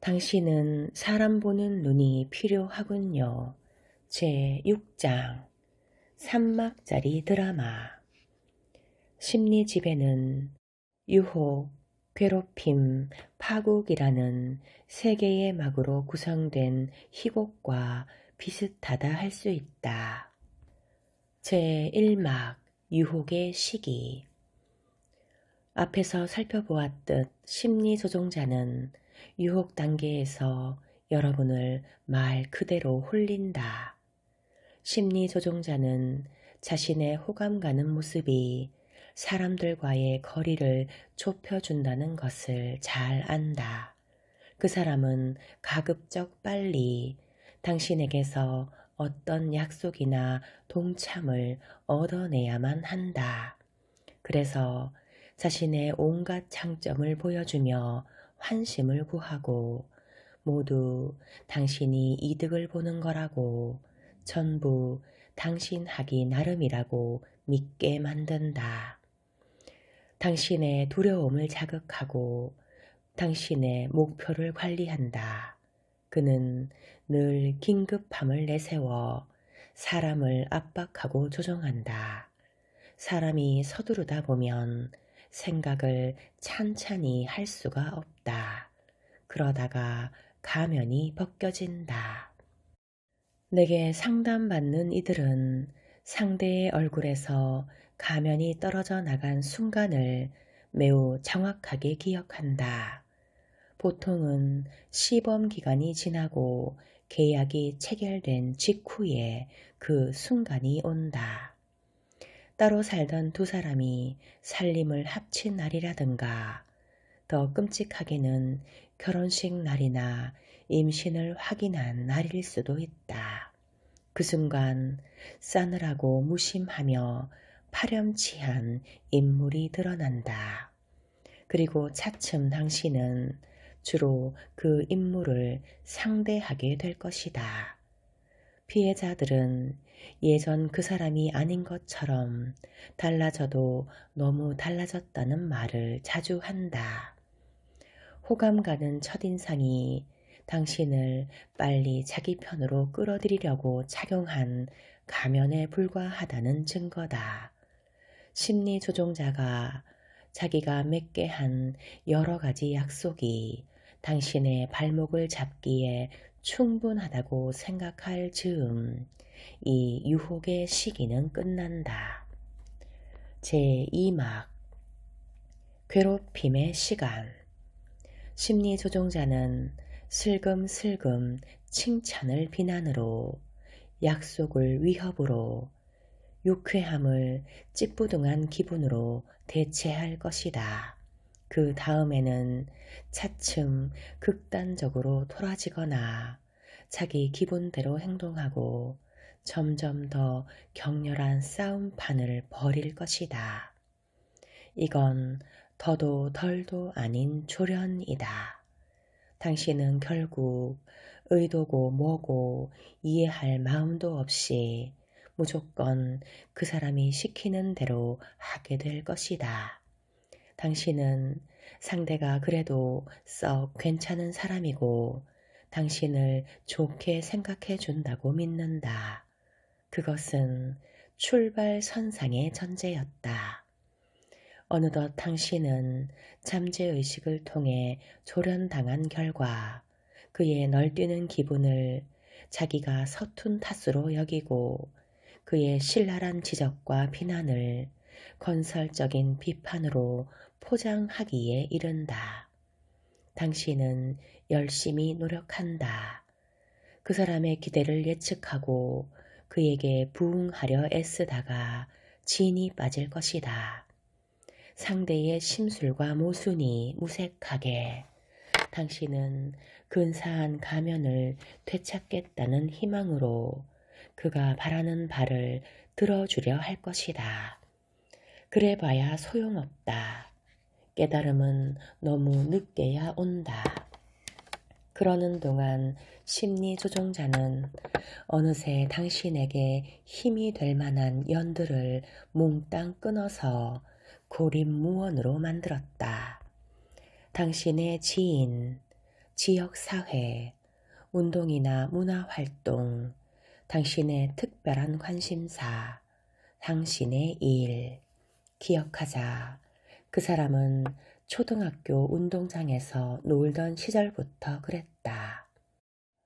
당신은 사람 보는 눈이 필요하군요. 제6장 산막짜리 드라마. 심리집에는 유혹, 괴롭힘, 파국이라는 세 개의 막으로 구성된 희곡과 비슷하다 할 수 있다. 제1막 유혹의 시기. 앞에서 살펴보았듯 심리조종자는 유혹 단계에서 여러분을 말 그대로 홀린다. 심리조종자는 자신의 호감 가는 모습이 사람들과의 거리를 좁혀준다는 것을 잘 안다. 그 사람은 가급적 빨리 당신에게서 어떤 약속이나 동참을 얻어내야만 한다. 그래서 자신의 온갖 장점을 보여주며 환심을 구하고 모두 당신이 이득을 보는 거라고 전부 당신 하기 나름이라고 믿게 만든다. 당신의 두려움을 자극하고 당신의 목표를 관리한다. 그는 늘 긴급함을 내세워 사람을 압박하고 조종한다. 사람이 서두르다 보면 생각을 찬찬히 할 수가 없다. 그러다가 가면이 벗겨진다. 내게 상담받는 이들은 상대의 얼굴에서 가면이 떨어져 나간 순간을 매우 정확하게 기억한다. 보통은 시범 기간이 지나고 계약이 체결된 직후에 그 순간이 온다. 따로 살던 두 사람이 살림을 합친 날이라든가 더 끔찍하게는 결혼식 날이나 임신을 확인한 날일 수도 있다. 그 순간 싸늘하고 무심하며 파렴치한 인물이 드러난다. 그리고 차츰 당신은 주로 그 인물을 상대하게 될 것이다. 피해자들은 예전 그 사람이 아닌 것처럼 달라져도 너무 달라졌다는 말을 자주 한다. 호감 가는 첫인상이 당신을 빨리 자기 편으로 끌어들이려고 착용한 가면에 불과하다는 증거다. 심리조종자가 자기가 맺게 한 여러 가지 약속이 당신의 발목을 잡기에 충분하다고 생각할 즈음 이 유혹의 시기는 끝난다. 제2막 괴롭힘의 시간. 심리조종자는 슬금슬금 칭찬을 비난으로, 약속을 위협으로, 유쾌함을 찌뿌둥한 기분으로 대체할 것이다. 그 다음에는 차츰 극단적으로 토라지거나 자기 기분대로 행동하고 점점 더 격렬한 싸움판을 벌일 것이다. 이건 더도 덜도 아닌 조련이다. 당신은 결국 의도고 뭐고 이해할 마음도 없이 무조건 그 사람이 시키는 대로 하게 될 것이다. 당신은 상대가 그래도 썩 괜찮은 사람이고 당신을 좋게 생각해 준다고 믿는다. 그것은 출발선상의 전제였다. 어느덧 당신은 잠재의식을 통해 조련당한 결과 그의 널뛰는 기분을 자기가 서툰 탓으로 여기고 그의 신랄한 지적과 비난을 건설적인 비판으로 포장하기에 이른다. 당신은 열심히 노력한다. 그 사람의 기대를 예측하고 그에게 부응하려 애쓰다가 진이 빠질 것이다. 상대의 심술과 모순이 무색하게 당신은 근사한 가면을 되찾겠다는 희망으로 그가 바라는 바를 들어주려 할 것이다. 그래봐야 소용없다. 깨달음은 너무 늦게야 온다. 그러는 동안 심리조종자는 어느새 당신에게 힘이 될 만한 연들을 몽땅 끊어서 고립무원으로 만들었다. 당신의 지인, 지역사회, 운동이나 문화활동, 당신의 특별한 관심사, 당신의 일. 기억하자. 그 사람은 초등학교 운동장에서 놀던 시절부터 그랬다.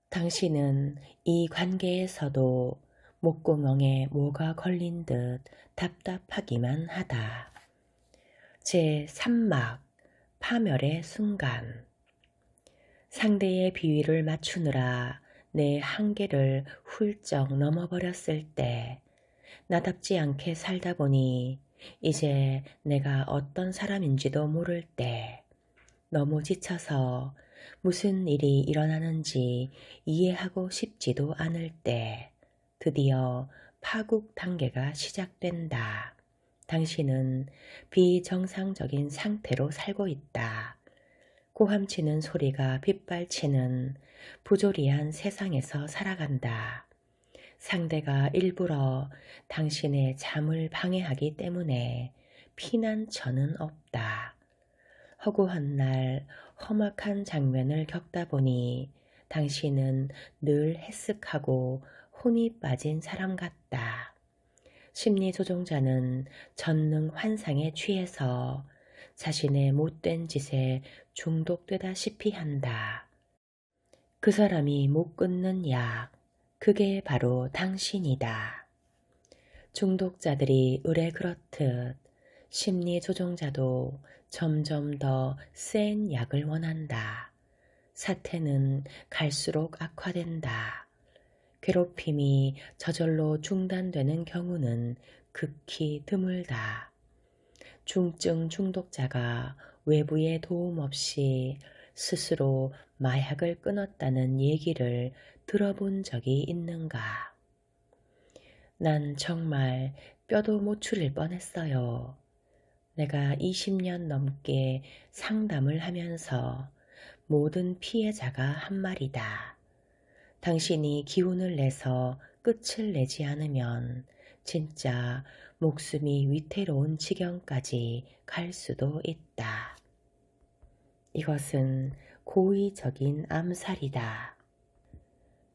당신은 이 관계에서도 목구멍에 뭐가 걸린 듯 답답하기만 하다. 제3막 파멸의 순간. 상대의 비위를 맞추느라 내 한계를 훌쩍 넘어버렸을 때, 나답지 않게 살다 보니 이제 내가 어떤 사람인지도 모를 때, 너무 지쳐서 무슨 일이 일어나는지 이해하고 싶지도 않을 때, 드디어 파국 단계가 시작된다. 당신은 비정상적인 상태로 살고 있다. 고함치는 소리가 빗발치는 부조리한 세상에서 살아간다. 상대가 일부러 당신의 잠을 방해하기 때문에 피난처는 없다. 허구한 날 험악한 장면을 겪다 보니 당신은 늘 해쓱하고 혼이 빠진 사람 같다. 심리조종자는 전능 환상에 취해서 자신의 못된 짓에 중독되다시피 한다. 그 사람이 못 끊는 약, 그게 바로 당신이다. 중독자들이 의뢰 그렇듯 심리조종자도 점점 더 센 약을 원한다. 사태는 갈수록 악화된다. 괴롭힘이 저절로 중단되는 경우는 극히 드물다. 중증 중독자가 외부의 도움 없이 스스로 마약을 끊었다는 얘기를 들어본 적이 있는가? 난 정말 뼈도 못 추릴 뻔했어요. 내가 20년 넘게 상담을 하면서 모든 피해자가 한 말이다. 당신이 기운을 내서 끝을 내지 않으면 진짜 목숨이 위태로운 지경까지 갈 수도 있다. 이것은 고의적인 암살이다.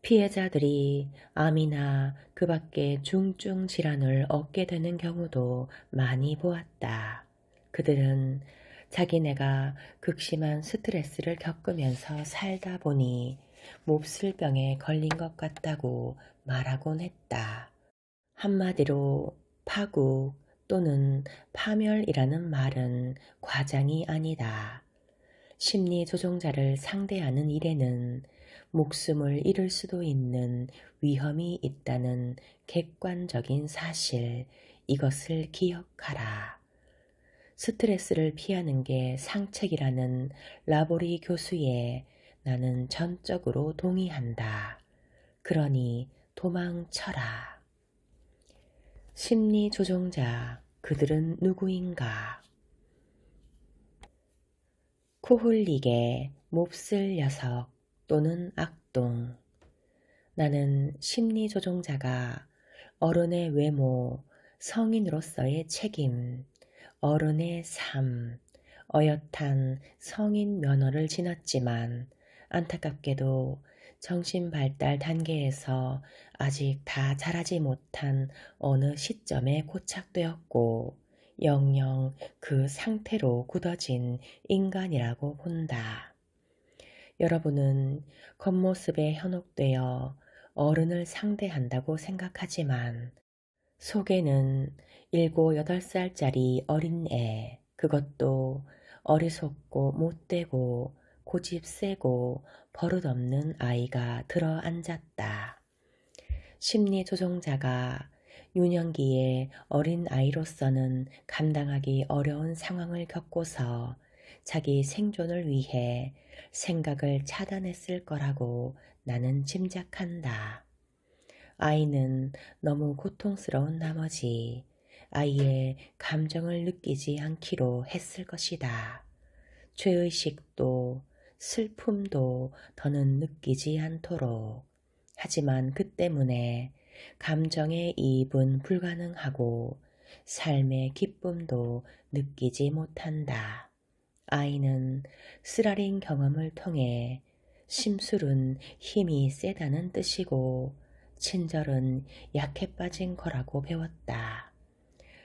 피해자들이 암이나 그 밖의 중증 질환을 얻게 되는 경우도 많이 보았다. 그들은 자기네가 극심한 스트레스를 겪으면서 살다 보니 몹쓸 병에 걸린 것 같다고 말하곤 했다. 한마디로 파국 또는 파멸이라는 말은 과장이 아니다. 심리조종자를 상대하는 일에는 목숨을 잃을 수도 있는 위험이 있다는 객관적인 사실, 이것을 기억하라. 스트레스를 피하는 게 상책이라는 라보리 교수의 나는 전적으로 동의한다. 그러니 도망쳐라. 심리조종자, 그들은 누구인가? 코 흘리게 몹쓸 녀석 또는 악동. 나는 심리조종자가 어른의 외모, 성인으로서의 책임, 어른의 삶, 어엿한 성인 면허를 지났지만 안타깝게도 정신발달 단계에서 아직 다 자라지 못한 어느 시점에 고착되었고 영영 그 상태로 굳어진 인간이라고 본다. 여러분은 겉모습에 현혹되어 어른을 상대한다고 생각하지만 속에는 7, 8살짜리 어린 애, 그것도 어리석고 못되고 고집 세고 버릇없는 아이가 들어 앉았다. 심리조종자가 유년기에 어린 아이로서는 감당하기 어려운 상황을 겪고서 자기 생존을 위해 생각을 차단했을 거라고 나는 짐작한다. 아이는 너무 고통스러운 나머지 아이의 감정을 느끼지 않기로 했을 것이다. 죄의식도 슬픔도 더는 느끼지 않도록. 하지만 그 때문에 감정의 이입은 불가능하고 삶의 기쁨도 느끼지 못한다. 아이는 쓰라린 경험을 통해 심술은 힘이 세다는 뜻이고 친절은 약해 빠진 거라고 배웠다.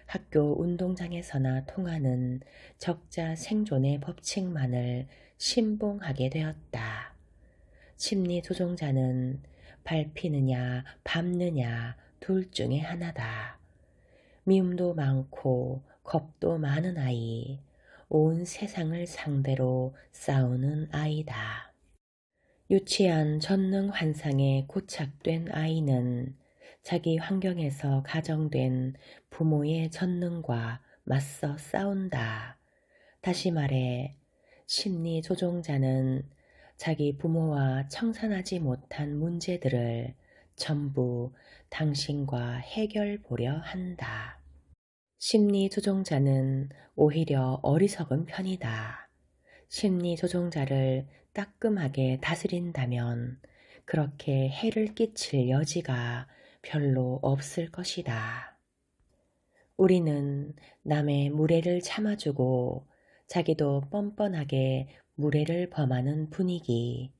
학교 운동장에서나 통하는 적자 생존의 법칙만을 신봉하게 되었다. 심리 조종자는 밟히느냐 밟느냐 둘 중에 하나다. 미움도 많고 겁도 많은 아이, 온 세상을 상대로 싸우는 아이다. 유치한 전능 환상에 고착된 아이는 자기 환경에서 가정된 부모의 전능과 맞서 싸운다. 다시 말해, 심리 조종자는 자기 부모와 청산하지 못한 문제들을 전부 당신과 해결 보려 한다. 심리 조종자는 오히려 어리석은 편이다. 심리 조종자를 따끔하게 다스린다면 그렇게 해를 끼칠 여지가 별로 없을 것이다. 우리는 남의 무례를 참아주고 자기도 뻔뻔하게 무례를 범하는 분위기,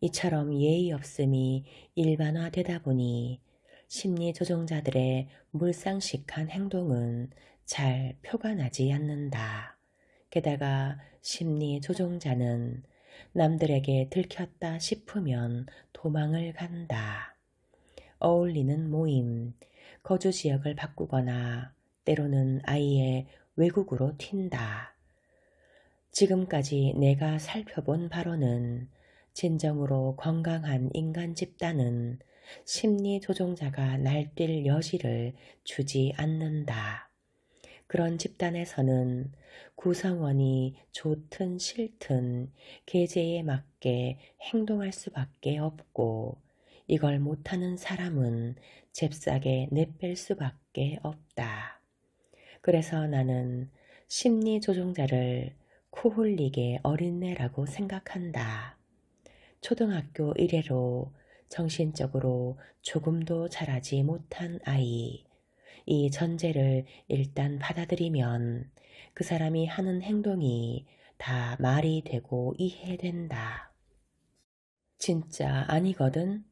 이처럼 예의 없음이 일반화되다 보니 심리 조종자들의 물상식한 행동은 잘 표가 나지 않는다. 게다가 심리 조종자는 남들에게 들켰다 싶으면 도망을 간다. 어울리는 모임, 거주 지역을 바꾸거나 때로는 아예 외국으로 튄다. 지금까지 내가 살펴본 바로는 진정으로 건강한 인간 집단은 심리 조종자가 날뛸 여지를 주지 않는다. 그런 집단에서는 구성원이 좋든 싫든 계제에 맞게 행동할 수밖에 없고 이걸 못하는 사람은 잽싸게 내뺄 수밖에 없다. 그래서 나는 심리 조종자를 코 흘리게 어린애라고 생각한다. 초등학교 이래로 정신적으로 조금도 자라지 못한 아이, 이 전제를 일단 받아들이면 그 사람이 하는 행동이 다 말이 되고 이해된다. 진짜 아니거든.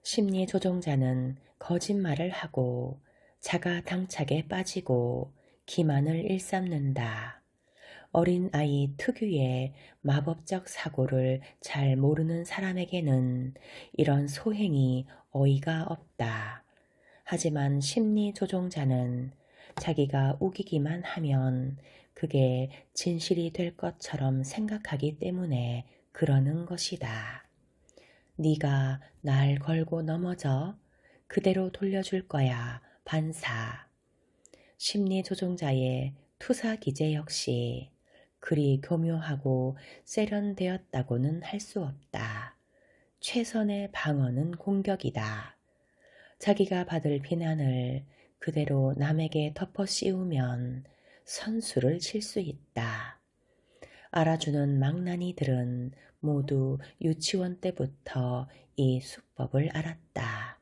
심리 조종자는 거짓말을 하고 자가당착에 빠지고 기만을 일삼는다. 어린 아이 특유의 마법적 사고를 잘 모르는 사람에게는 이런 소행이 어이가 없다. 하지만 심리 조종자는 자기가 우기기만 하면 그게 진실이 될 것처럼 생각하기 때문에 그러는 것이다. 네가 날 걸고 넘어져 그대로 돌려줄 거야, 반사. 심리 조종자의 투사 기제 역시 그리 교묘하고 세련되었다고는 할 수 없다. 최선의 방어는 공격이다. 자기가 받을 비난을 그대로 남에게 덮어 씌우면 선수를 칠 수 있다. 알아주는 망나니들은 모두 유치원 때부터 이 수법을 알았다.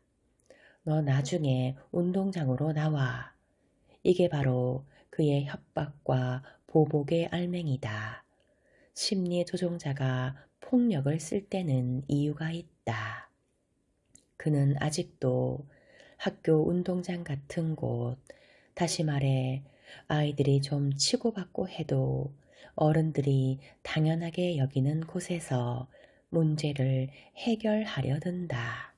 너 나중에 운동장으로 나와. 이게 바로 그의 협박과 보복의 알맹이다. 심리 조종자가 폭력을 쓸 때는 이유가 있다. 그는 아직도 학교 운동장 같은 곳, 다시 말해 아이들이 좀 치고받고 해도 어른들이 당연하게 여기는 곳에서 문제를 해결하려 든다.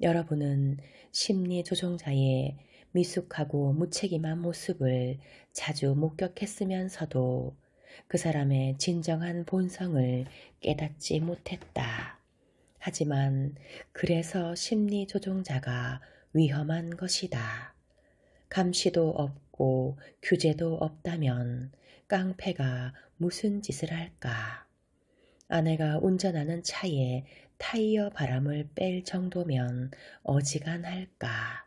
여러분은 심리 조종자의 미숙하고 무책임한 모습을 자주 목격했으면서도 그 사람의 진정한 본성을 깨닫지 못했다. 하지만 그래서 심리 조종자가 위험한 것이다. 감시도 없고 규제도 없다면 깡패가 무슨 짓을 할까? 아내가 운전하는 차에 타이어 바람을 뺄 정도면 어지간할까?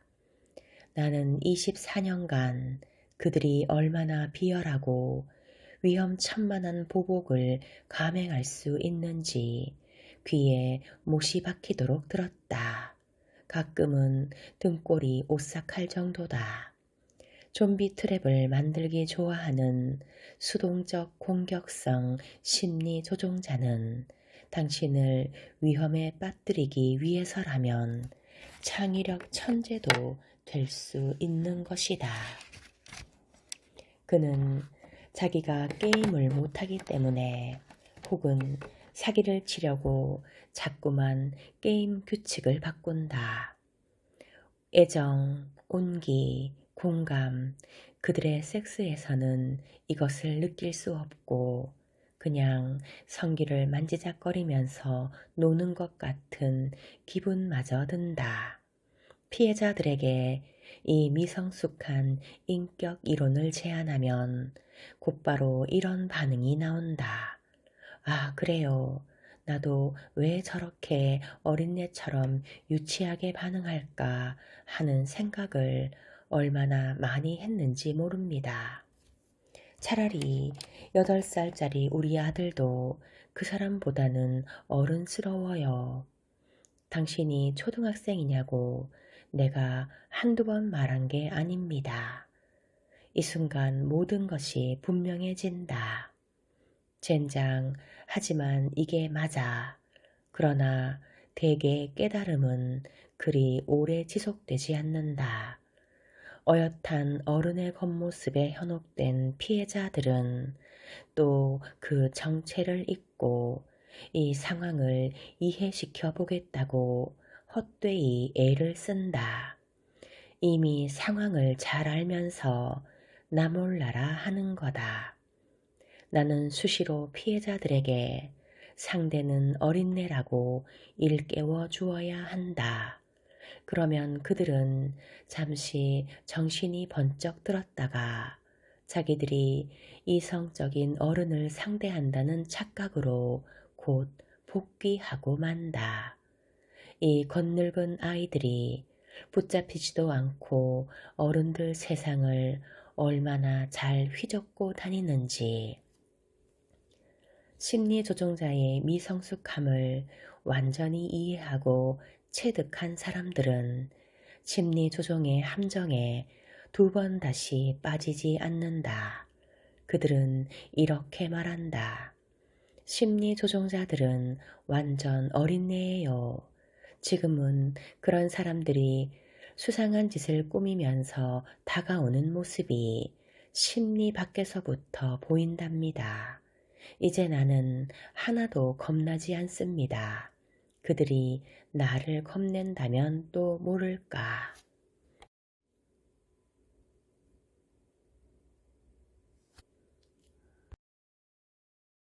나는 24년간 그들이 얼마나 비열하고 위험천만한 보복을 감행할 수 있는지 귀에 못이 박히도록 들었다. 가끔은 등골이 오싹할 정도다. 좀비 트랩을 만들기 좋아하는 수동적 공격성 심리 조종자는 당신을 위험에 빠뜨리기 위해서라면 창의력 천재도 될 수 있는 것이다. 그는 자기가 게임을 못하기 때문에 혹은 사기를 치려고 자꾸만 게임 규칙을 바꾼다. 애정, 온기, 공감, 그들의 섹스에서는 이것을 느낄 수 없고 그냥 성기를 만지작거리면서 노는 것 같은 기분마저 든다. 피해자들에게 이 미성숙한 인격 이론을 제안하면 곧바로 이런 반응이 나온다. 아, 그래요. 나도 왜 저렇게 어린애처럼 유치하게 반응할까 하는 생각을 얼마나 많이 했는지 모릅니다. 차라리 8살짜리 우리 아들도 그 사람보다는 어른스러워요. 당신이 초등학생이냐고 내가 한두 번 말한 게 아닙니다. 이 순간 모든 것이 분명해진다. 젠장, 하지만 이게 맞아. 그러나 대개 깨달음은 그리 오래 지속되지 않는다. 어엿한 어른의 겉모습에 현혹된 피해자들은 또 그 정체를 잊고 이 상황을 이해시켜 보겠다고 헛되이 애를 쓴다. 이미 상황을 잘 알면서 나 몰라라 하는 거다. 나는 수시로 피해자들에게 상대는 어린애라고 일깨워 주어야 한다. 그러면 그들은 잠시 정신이 번쩍 들었다가 자기들이 이성적인 어른을 상대한다는 착각으로 곧 복귀하고 만다. 이 겉늙은 아이들이 붙잡히지도 않고 어른들 세상을 얼마나 잘 휘젓고 다니는지. 심리조종자의 미성숙함을 완전히 이해하고 체득한 사람들은 심리조종의 함정에 2번 다시 빠지지 않는다. 그들은 이렇게 말한다. 심리조종자들은 완전 어린애예요. 지금은 그런 사람들이 수상한 짓을 꾸미면서 다가오는 모습이 심리 밖에서부터 보인답니다. 이제 나는 하나도 겁나지 않습니다. 그들이 나를 겁낸다면 또 모를까.